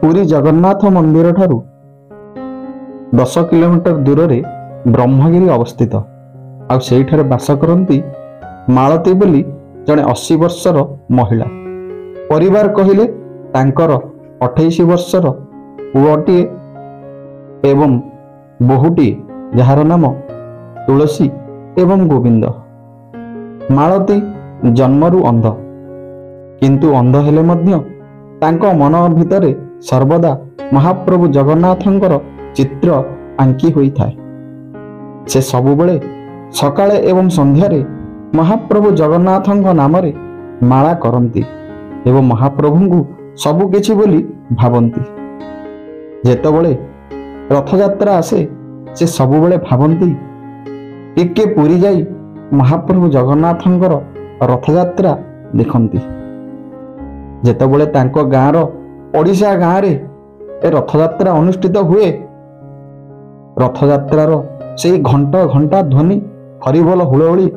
पुरी जगन्नाथ मंदिर ठारू 10 किलोमीटर दूर रे ब्रह्मगिरी अवस्थित। आ सेठारे बास करती मालती बोली जड़े 80 वर्षर महिला। परिवार कहिले तांकर 28 वर्षर पुओटी एवं बहुटी जार नाम तुलसी एवं गोविंद। मालती जन्मरू अंध, किंतु अंध हेले मध्य तांको मन भितरे सर्वदा महाप्रभु जगन्नाथंकर चित्र आंकी होई थाए। से सबुबले सकाळे एवं संध्यारे महाप्रभु जगन्नाथंक नामरे माला करंती एवं महाप्रभुंकु सबु किछि बोली भाबंती। जेतबळे रथयात्रा आसे से सबुबले भाबंती टिके पुरी जाई महाप्रभु जगन्नाथंकर रथयात्रा देखंती। जेतबळे तांको गाँर ओडिशा गाँव ए रथयात्रा अनुष्ठित हुए, रथयात्रार से घंटा घंटा ध्वनि हरिबोल हुलहुली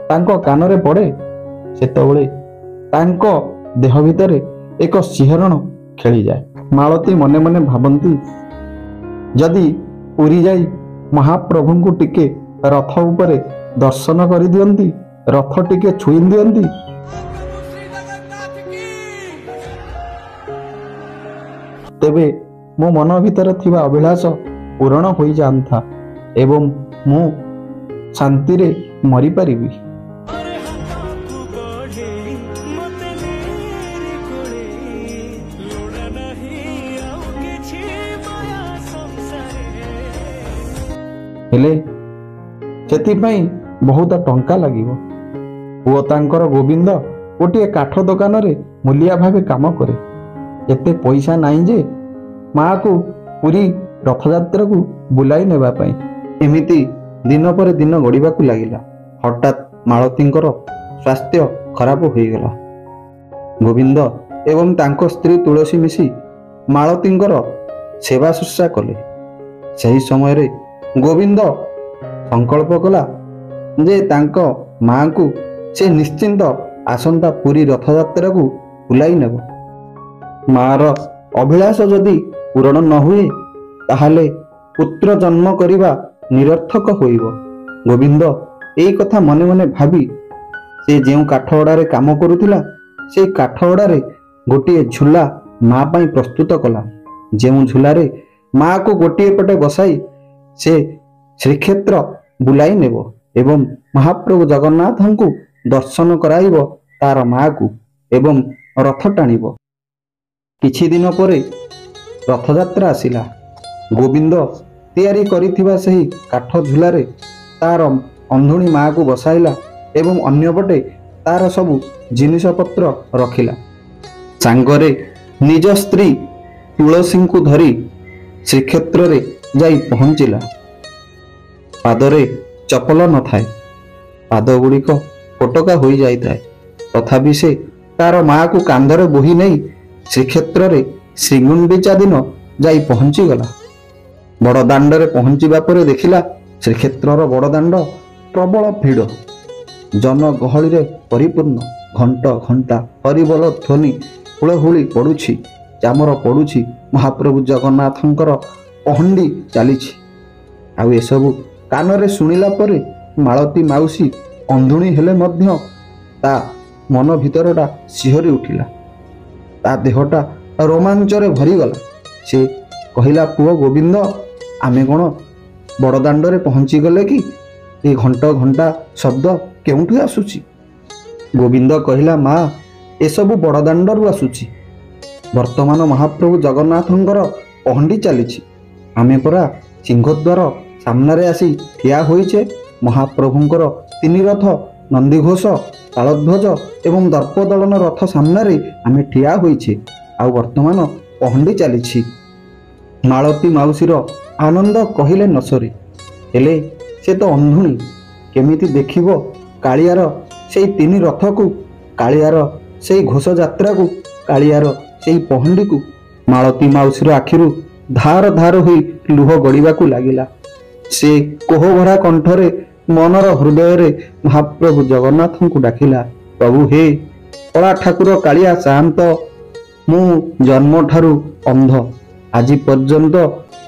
तांको कानरे पड़े, सेतबळे तांको देह भितरे एक सिहरण खेली जाए। मालती मने मने भाबंती जदि पुरी जाई महाप्रभुंकु टिके रथ उपरे दर्शन करि दियंती, रथ टिके छुई दियंती, तेबे मो मन भितर थिबा अभिलाष पूरण हो जाता एवं मु शांति रे मरी पारिबी। हेले सेतिपई बहुत टंका लागिबो। पुओ तांकर गोविंद गोटे काठ दुकान रे मूलिया भावे काम करे। एते पैसा नाही जे माँ को पुरी रथयात्रा को बुलाई नेबा पई। एमिति दिन पर दिन गड़िबाकू लागिला। हठात मालतींकर स्वास्थ्य खराब होई गला। गोविंद एवं तांको स्त्री तुलसी मिसी मालतींकर सेवा शुश्रूषा कले। सही समय रे गोविंद संकल्प कला जे तांको माँ को से निश्चिंत आसंता पुरी रथयात्रा को बुलाई नेब। मार अभिलाष जदि पूरण न हुए ताहाले पुत्र जन्म करिबा निरर्थक होइबो। गोविंद एई कथा मने मने भाबी से जेउ काठगड़ारे काम करुथिला से काठगड़ारे गोटे झूला माँ पाई प्रस्तुत कला। जेउ झूलारे माँ को गोटे पटे बसाई से श्रीक्षेत्र बुलाई नेब एवं महाप्रभु जगन्नाथंकु दर्शन कराइब तार माँ को एवं रथ टाणिब। किछि दिन परे रथयात्रा आसिला। गोविंद तैयारी करिथिबा सही काठ झूलारे तार अंधुणी माँ को बसाइला एवं अन्यपटे तार सबु जिनिस पत्र रखिला। सांगरे निज स्त्री तुलसी को धरी श्रीक्षेत्र रे जाई पहुंचिला। पादरे चपल न थाए, पाद गुड़िक फोटका हो जाए, तथापि से तार माँ को कांधरे बोही नहीं श्रीक्षेत्र रे श्रीगुंडीचा दिन जाई पहुंची गला। बड़ दांडरे पहुंचीबा परे देखिला श्रीक्षेत्रर बड़ दांड प्रबल भीड़, जन गहली रे परिपूर्ण। घंटा घंटा हरिबोल ध्वनि हुलहुली पड़ुछि, चामर पड़ुछि, महाप्रभु जगन्नाथंकर पहंडी चलीछि। आउ एसबु कानरे शुणिला परे मालती माउसी अंधुणी हेले मध्य ता मन भितरटा सिहरी उठिला, ता देहटा रोमांचरे भरीगला। से कहिला, पुओ गोविंद, आमे कौन बड़ दांडरे पहुंची गले कि? ये घंटा घंटा शब्द केउठु आसुची? गोविंद कहिला, माँ एसबु बड़ दांडरू आसुची। वर्तमान महाप्रभु जगन्नाथंकर पहंडी चलीछि। आमे परा सिंहद्वार सामनारे आसी ठिया होइछे। महाप्रभुंकर 3 रथ नंदीघोष, तालध्वज एवं दर्पदलन रथ सामनारे आमे ठिया होइछे। आ वर्तमान पहंडी चलीछि। मालती माउसीर आनंद कहिले न सरे। हेले से तो अंधुणी, केमिति देखिबो कालियार सेई 3 रथ को, कालियार सेई घोष यात्रा को, कालियार सेई पहंडी को। मालती माउसीर आखिरु धार धार होई लुह गड़िबाकू लागिला। से कोहभरा कंठरे मनर हृदय रे महाप्रभु जगन्नाथ को डाकिला, प्रभु हे कला ठाकुर कालिया शांत, ମୁଁ ଜନ୍ମଠାରୁ ଅନ୍ଧ। ଆଜି ପର୍ଯ୍ୟନ୍ତ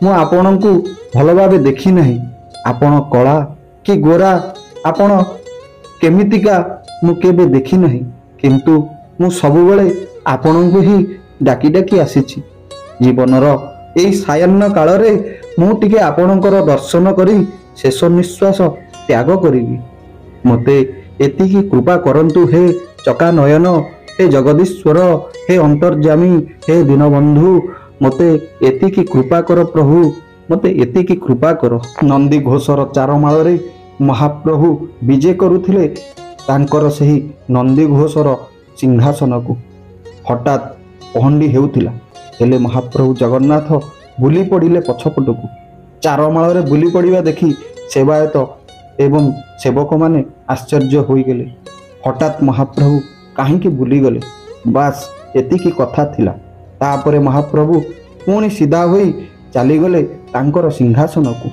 ମୁଁ ଆପଣଙ୍କୁ ଭଲ ଭାବେ ଦେଖି ନାହିଁ। ଆପଣ କଳା କି ଗୋରା, ଆପଣ କେମିତିକା ମୁଁ କେବେ ଦେଖି ନାହିଁ। କିନ୍ତୁ ମୁଁ ସବୁବେଳେ ଆପଣଙ୍କୁ ହିଁ ଡାକି ଡାକି ଆସିଛି। ଜୀବନର ଏଇ ସାୟାହ୍ନ କାଳରେ ମୁଁ ଟିକେ ଆପଣଙ୍କର ଦର୍ଶନ କରି ଶେଷ ନିଶ୍ୱାସ ତ୍ୟାଗ କରିବି। ମୋତେ ଏତିକି କୃପା କରନ୍ତୁ ହେ ଚକାନୟନ, ହେ ଜଗଦୀଶ୍ୱର, ହେ ଅନ୍ତର୍ଯାମୀ, ହେ ଦୀନବନ୍ଧୁ, ମୋତେ ଏତିକି କୃପା କର ପ୍ରଭୁ, ମୋତେ ଏତିକି କୃପା କର। ନନ୍ଦୀ ଘୋଷର ଚାରମାଳରେ ମହାପ୍ରଭୁ ବିଜେ କରୁଥିଲେ ତାଙ୍କର ସେହି ନନ୍ଦୀ ଘୋଷର ସିଂହାସନକୁ। ହଠାତ୍ ପହଣ୍ଡି ହେଉଥିଲା, ହେଲେ ମହାପ୍ରଭୁ ଜଗନ୍ନାଥ ବୁଲି ପଡ଼ିଲେ ପଛପଟକୁ। ଚାରମାଳରେ ବୁଲି ପଡ଼ିବା ଦେଖି ସେବାୟତ ଏବଂ ସେବକମାନେ ଆଶ୍ଚର୍ଯ୍ୟ ହୋଇଗଲେ। ହଠାତ୍ ମହାପ୍ରଭୁ କାହିଁକି ବୁଲିଗଲେ? ବାସ୍ ଏତିକି କଥା ଥିଲା। ତାପରେ ମହାପ୍ରଭୁ ପୁଣି ସିଧା ହୋଇ ଚାଲିଗଲେ ତାଙ୍କର ସିଂହାସନକୁ।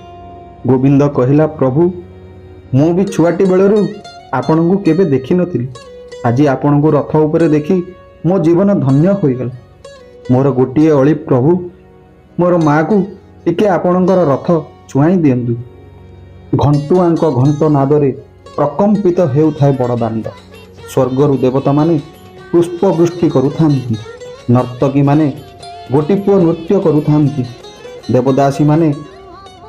ଗୋବିନ୍ଦ କହିଲା, ପ୍ରଭୁ, ମୁଁ ବି ଛୁଆଟି ବେଳରୁ ଆପଣଙ୍କୁ କେବେ ଦେଖିନଥିଲି। ଆଜି ଆପଣଙ୍କୁ ରଥ ଉପରେ ଦେଖି ମୋ ଜୀବନ ଧନ୍ୟ ହୋଇଗଲା। ମୋର ଗୋଟିଏ ଅଳି ପ୍ରଭୁ, ମୋର ମାଆକୁ ଟିକେ ଆପଣଙ୍କର ରଥ ଛୁଆଇଁ ଦିଅନ୍ତୁ। ଘଣ୍ଟୁଆଙ୍କ ଘଣ୍ଟ ନାଦରେ ପ୍ରକମ୍ପିତ ହେଉଥାଏ ବଡ଼ଦାଣ୍ଡ। ସ୍ୱର୍ଗରୁ ଦେବତାମାନେ ପୁଷ୍ପବୃଷ୍ଟି କରୁଥାନ୍ତି। ନର୍ତ୍ତକୀମାନେ ଗୋଟିପୁଅ ନୃତ୍ୟ କରୁଥାନ୍ତି। ଦେବଦାସୀମାନେ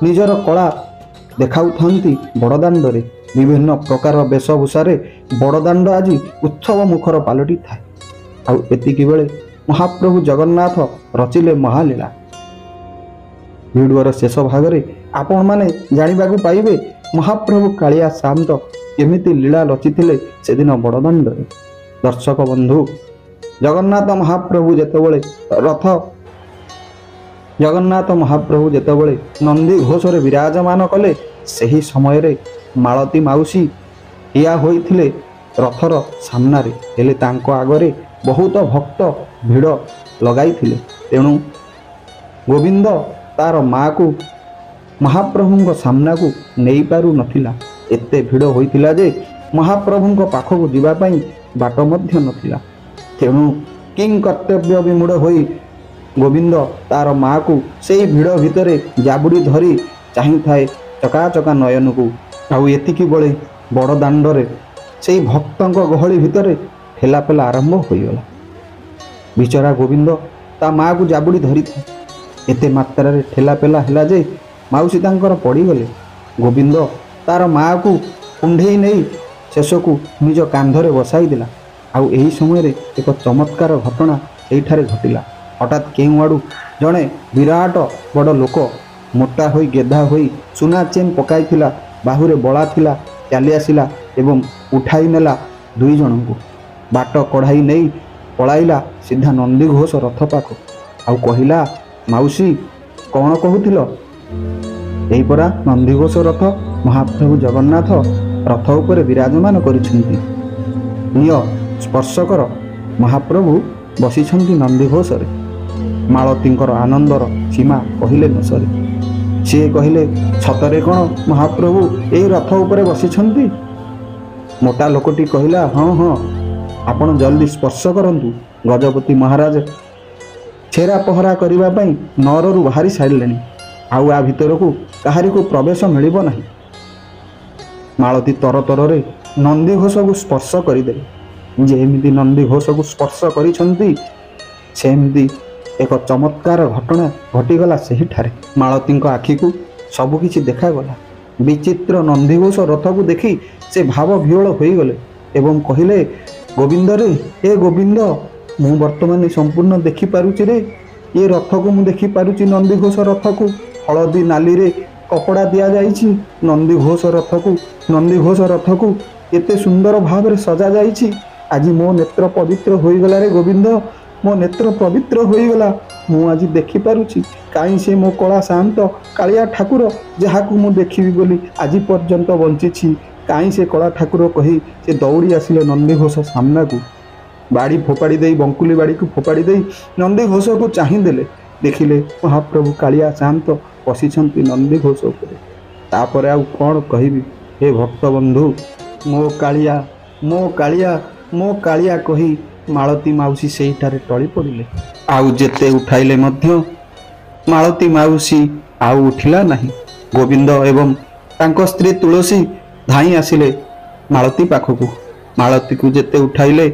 ନିଜର କଳା ଦେଖାଉଥାନ୍ତି ବଡ଼ଦାଣ୍ଡରେ। ବିଭିନ୍ନ ପ୍ରକାର ବେଶଭୂଷାରେ ବଡ଼ଦାଣ୍ଡ ଆଜି ଉତ୍ସବ ମୁଖର ପାଲଟିଥାଏ। ଆଉ ଏତିକି ବେଳେ ମହାପ୍ରଭୁ ଜଗନ୍ନାଥ ରଚିଲେ ମହାଲୀଳା। ଭିଡ଼ିଓର ଶେଷ ଭାଗରେ ଆପଣମାନେ ଜାଣିବାକୁ ପାଇବେ ମହାପ୍ରଭୁ କାଳିଆ ସାଆନ୍ତ କେମିତି ଲୀଳା ରଚିଥିଲେ ସେଦିନ ବଡ଼ଦାଣ୍ଡରେ। ଦର୍ଶକ ବନ୍ଧୁ, ଜଗନ୍ନାଥ ମହାପ୍ରଭୁ ଯେତେବେଳେ ନନ୍ଦୀ ଘୋଷରେ ବିରାଜମାନ କଲେ, ସେହି ସମୟରେ ମାଳତୀ ମାଉସୀ ଠିଆ ହୋଇଥିଲେ ରଥର ସାମ୍ନାରେ। ହେଲେ ତାଙ୍କ ଆଗରେ ବହୁତ ଭକ୍ତ ଭିଡ଼ ଲଗାଇଥିଲେ। ତେଣୁ ଗୋବିନ୍ଦ ତାର ମାଆକୁ ମହାପ୍ରଭୁଙ୍କ ସାମ୍ନାକୁ ନେଇପାରୁନଥିଲା। ଏତେ ଭିଡ଼ ହୋଇଥିଲା ଯେ ମହାପ୍ରଭୁଙ୍କ ପାଖକୁ ଯିବା ପାଇଁ ବାଟ ମଧ୍ୟ ନଥିଲା। ତେଣୁ କିଂ କର୍ତ୍ତବ୍ୟ ବିମୂଢ଼ ହୋଇ ଗୋବିନ୍ଦ ତାର ମାଆକୁ ସେହି ଭିଡ଼ ଭିତରେ ଜାବୁଡ଼ି ଧରି ଚାହିଁଥାଏ ଚକାଚକା ନୟନକୁ। ଆଉ ଏତିକି ବେଳେ ବଡ଼ ଦାଣ୍ଡରେ ସେହି ଭକ୍ତଙ୍କ ଗହଳି ଭିତରେ ଠେଲାପେଲା ଆରମ୍ଭ ହୋଇଗଲା। ବିଚରା ଗୋବିନ୍ଦ ତା ମାଆକୁ ଜାବୁଡ଼ି ଧରିଥାଏ। ଏତେ ମାତ୍ରାରେ ଠେଲାପେଲା ହେଲା ଯେ ମାଉସୀ ତାଙ୍କର ପଡ଼ିଗଲେ। ଗୋବିନ୍ଦ ତାର ମାଆକୁ କୁଣ୍ଢେଇ ନେଇ ଶେଷକୁ ନିଜ କାନ୍ଧରେ ବସାଇ ଦେଲା। ଆଉ ଏହି ସମୟରେ ଏକ ଚମତ୍କାର ଘଟଣା ସେଇଠାରେ ଘଟିଲା। ହଠାତ୍ କେଉଁଆଡ଼ୁ ଜଣେ ବିରାଟ ବଡ଼ ଲୋକ, ମୋଟା ହୋଇ ଗେଧା ହୋଇ ସୁନା ଚେନ୍ ପକାଇଥିଲା, ବାହୁରେ ବଳା ଥିଲା, ଚାଲି ଆସିଲା ଏବଂ ଉଠାଇ ନେଲା ଦୁଇ ଜଣଙ୍କୁ। ବାଟ କଢ଼ାଇ ନେଇ ପଳାଇଲା ସିଧା ନନ୍ଦୀଘୋଷ ରଥ ପାଖ। ଆଉ କହିଲା, ମାଉସୀ, କ'ଣ କହୁଥିଲ? ଏହିପରା ନନ୍ଦୀଘୋଷ ରଥ ମହାପ୍ରଭୁ ଜଗନ୍ନାଥ ରଥ ଉପରେ ବିରାଜମାନ କରିଛନ୍ତି। ନିଅ ସ୍ପର୍ଶ କର। ମହାପ୍ରଭୁ ବସିଛନ୍ତି ନନ୍ଦୀଘୋଷରେ। ମାଳତୀଙ୍କର ଆନନ୍ଦର ସୀମା କହିଲେ ନ ସରେ। ସିଏ କହିଲେ, ସତରେ କ'ଣ ମହାପ୍ରଭୁ ଏହି ରଥ ଉପରେ ବସିଛନ୍ତି? ମୋଟା ଲୋକଟି କହିଲା, ହଁ ହଁ, ଆପଣ ଜଲ୍ଦି ସ୍ପର୍ଶ କରନ୍ତୁ। ଗଜପତି ମହାରାଜ ଛେରା ପହରା କରିବା ପାଇଁ ନଅରରୁ ବାହାରି ସାରିଲେଣି। ଆଉ ଆ ଭିତରକୁ କାହାରିକୁ ପ୍ରବେଶ ମିଳିବ ନାହିଁ। ମାଳତୀ ତରତରରେ ନନ୍ଦୀଘୋଷକୁ ସ୍ପର୍ଶ କରିଦେଲେ। ଯେମିତି ନନ୍ଦୀଘୋଷକୁ ସ୍ପର୍ଶ କରିଛନ୍ତି, ସେମିତି ଏକ ଚମତ୍କାର ଘଟଣା ଘଟିଗଲା ସେହିଠାରେ। ମାଳତୀଙ୍କ ଆଖିକୁ ସବୁକିଛି ଦେଖାଗଲା। ବିଚିତ୍ର ନନ୍ଦୀଘୋଷ ରଥକୁ ଦେଖି ସେ ଭାବ ବିହ୍ୱଳ ହୋଇଗଲେ ଏବଂ କହିଲେ, ଗୋବିନ୍ଦରେ, ଏ ଗୋବିନ୍ଦ, ମୁଁ ବର୍ତ୍ତମାନ ସମ୍ପୂର୍ଣ୍ଣ ଦେଖିପାରୁଛି ରେ। ଏ ରଥକୁ ମୁଁ ଦେଖିପାରୁଛି। ନନ୍ଦୀଘୋଷ ରଥକୁ ହଳଦୀ ନାଲିରେ କପଡ଼ା ଦିଆଯାଇଛି। ନନ୍ଦୀଘୋଷ ରଥକୁ ଏତେ ସୁନ୍ଦର ଭାବରେ ସଜାଯାଇଛି। ଆଜି ମୋ ନେତ୍ର ପବିତ୍ର ହୋଇଗଲା ରେ ଗୋବିନ୍ଦ, ମୋ ନେତ୍ର ପବିତ୍ର ହୋଇଗଲା। ମୁଁ ଆଜି ଦେଖିପାରୁଛି କାହିଁ ସେ ମୋ କଳା ସାଆନ୍ତ କାଳିଆ ଠାକୁର, ଯାହାକୁ ମୁଁ ଦେଖିବି ବୋଲି ଆଜି ପର୍ଯ୍ୟନ୍ତ ବଞ୍ଚିଛି। କାହିଁ ସେ କଳା ଠାକୁର କହି ସେ ଦୌଡ଼ି ଆସିଲେ ନନ୍ଦୀଘୋଷ ସାମ୍ନାକୁ। ବାଡ଼ି ଫୋପାଡ଼ି ଦେଇ, ବଙ୍କୁଲି ବାଡ଼ିକୁ ଫୋପାଡ଼ି ଦେଇ ନନ୍ଦୀଘୋଷକୁ ଚାହିଁ ଦେଲେ। ଦେଖିଲେ ମହାପ୍ରଭୁ କାଳିଆ ସାଆନ୍ତ ବସିଛନ୍ତି ନନ୍ଦୀଘୋଷ ଉପରେ। ତାପରେ ଆଉ କ'ଣ କହିବି ହେ ଭକ୍ତବନ୍ଧୁ? ମୋ କାଳିଆ, ମୋ କାଳିଆ, ମୋ କାଳିଆ କହି ମାଳତୀ ମାଉସୀ ସେଇଠାରେ ଟଳି ପଡ଼ିଲେ। ଆଉ ଯେତେ ଉଠାଇଲେ ମଧ୍ୟ ମାଳତୀ ମାଉସୀ ଆଉ ଉଠିଲା ନାହିଁ। ଗୋବିନ୍ଦ ଏବଂ ତାଙ୍କ ସ୍ତ୍ରୀ ତୁଳସୀ ଧାଇଁ ଆସିଲେ ମାଳତୀ ପାଖକୁ। ମାଳତୀକୁ ଯେତେ ଉଠାଇଲେ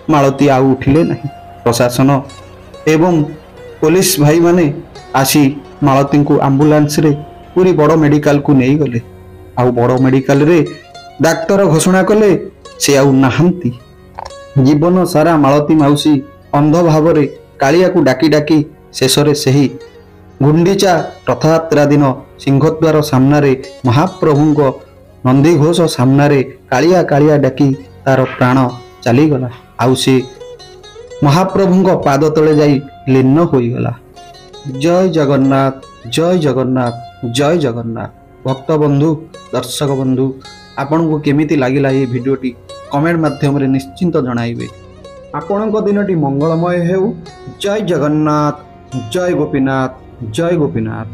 ମାଳତୀ ଆଉ ଉଠିଲେ ନାହିଁ। ପ୍ରଶାସନ ଏବଂ ପୋଲିସ ଭାଇମାନେ ଆସି ମାଳତୀଙ୍କୁ ଆମ୍ବୁଲାନ୍ସରେ ପୁରୀ ବଡ଼ ମେଡ଼ିକାଲକୁ ନେଇଗଲେ। ଆଉ ବଡ଼ ମେଡ଼ିକାଲରେ ଡାକ୍ତର ଘୋଷଣା କଲେ ସେ ଆଉ ନାହାନ୍ତି। ଜୀବନ ସାରା ମାଳତୀ ମାଉସୀ ଅନ୍ଧ ଭାବରେ କାଳିଆକୁ ଡାକି ଡାକି ଶେଷରେ ସେହି ଗୁଣ୍ଡିଚା ରଥଯାତ୍ରା ଦିନ ସିଂହଦ୍ୱାର ସାମ୍ନାରେ ମହାପ୍ରଭୁଙ୍କ ନନ୍ଦିଘୋଷ ସାମ୍ନାରେ କାଳିଆ କାଳିଆ ଡାକି ତାର ପ୍ରାଣ ଚାଲିଗଲା। ଆଉ ସେ ମହାପ୍ରଭୁଙ୍କ ପାଦ ତଳେ ଯାଇ ଲୀନ ହୋଇଗଲା। ଜୟ ଜଗନ୍ନାଥ, ଜୟ ଜଗନ୍ନାଥ, ଜୟ ଜଗନ୍ନାଥ। ଭକ୍ତ ବନ୍ଧୁ, ଦର୍ଶକ ବନ୍ଧୁ, ଆପଣଙ୍କୁ କେମିତି ଲାଗିଲା ଏହି ଭିଡ଼ିଓଟି କମେଣ୍ଟ ମାଧ୍ୟମରେ ନିଶ୍ଚିନ୍ତ ଜଣାଇବେ। ଆପଣଙ୍କ ଦିନଟି ମଙ୍ଗଳମୟ ହେଉ। ଜୟ ଜଗନ୍ନାଥ, ଜୟ ଗୋପୀନାଥ, ଜୟ ଗୋପୀନାଥ।